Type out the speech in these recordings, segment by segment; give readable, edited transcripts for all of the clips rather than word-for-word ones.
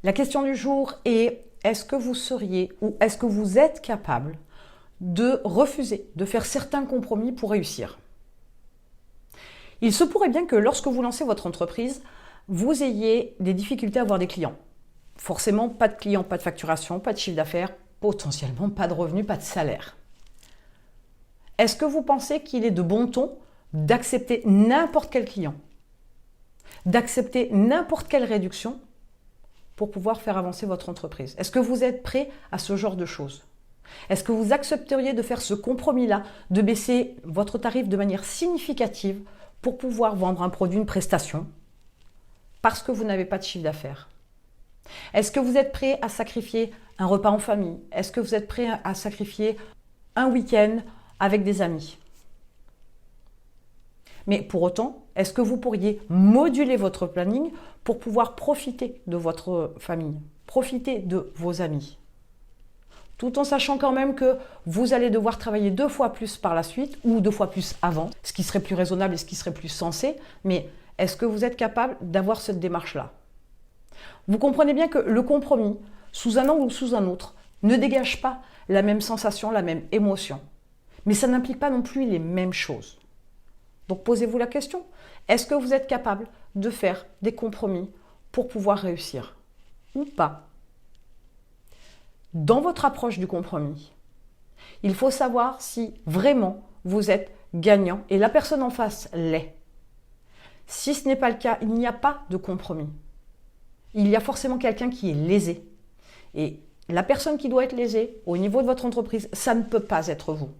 La question du jour est, est-ce que vous seriez ou est-ce que vous êtes capable de refuser, de faire certains compromis pour réussir? Il se pourrait bien que lorsque vous lancez votre entreprise, vous ayez des difficultés à avoir des clients. Forcément, pas de clients, pas de facturation, pas de chiffre d'affaires, potentiellement pas de revenus, pas de salaire. Est-ce que vous pensez qu'il est de bon ton d'accepter n'importe quel client, d'accepter n'importe quelle réduction pour pouvoir faire avancer votre entreprise? Est-ce que vous êtes prêt à ce genre de choses? Est-ce que vous accepteriez de faire ce compromis-là, de baisser votre tarif de manière significative pour pouvoir vendre un produit, une prestation, parce que vous n'avez pas de chiffre d'affaires? Est-ce que vous êtes prêt à sacrifier un repas en famille? Est-ce que vous êtes prêt à sacrifier un week-end avec des amis? Mais pour autant, est-ce que vous pourriez moduler votre planning pour pouvoir profiter de votre famille, profiter de vos amis, tout en sachant quand même que vous allez devoir travailler 2 fois plus par la suite ou 2 fois plus avant, ce qui serait plus raisonnable et ce qui serait plus sensé, mais est-ce que vous êtes capable d'avoir cette démarche-là? Vous comprenez bien que le compromis, sous un angle ou sous un autre, ne dégage pas la même sensation, la même émotion. Mais ça n'implique pas non plus les mêmes choses. Donc posez-vous la question, est-ce que vous êtes capable de faire des compromis pour pouvoir réussir ou pas? Dans votre approche du compromis, il faut savoir si vraiment vous êtes gagnant et la personne en face l'est. Si ce n'est pas le cas, il n'y a pas de compromis. Il y a forcément quelqu'un qui est lésé. Et la personne qui doit être lésée au niveau de votre entreprise, ça ne peut pas être vous.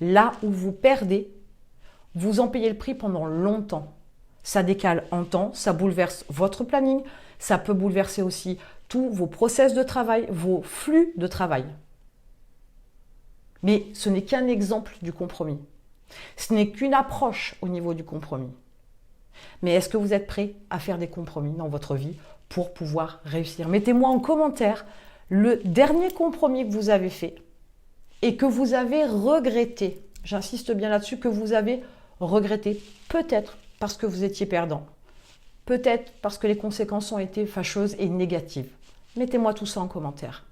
Là où vous perdez, vous en payez le prix pendant longtemps. Ça décale en temps, ça bouleverse votre planning, ça peut bouleverser aussi tous vos process de travail, vos flux de travail. Mais ce n'est qu'un exemple du compromis. Ce n'est qu'une approche au niveau du compromis. Mais est-ce que vous êtes prêt à faire des compromis dans votre vie pour pouvoir réussir? Mettez-moi en commentaire le dernier compromis que vous avez fait et que vous avez regretté. J'insiste bien là-dessus, que vous avez regretté, peut-être parce que vous étiez perdant, peut-être parce que les conséquences ont été fâcheuses et négatives. Mettez-moi tout ça en commentaire.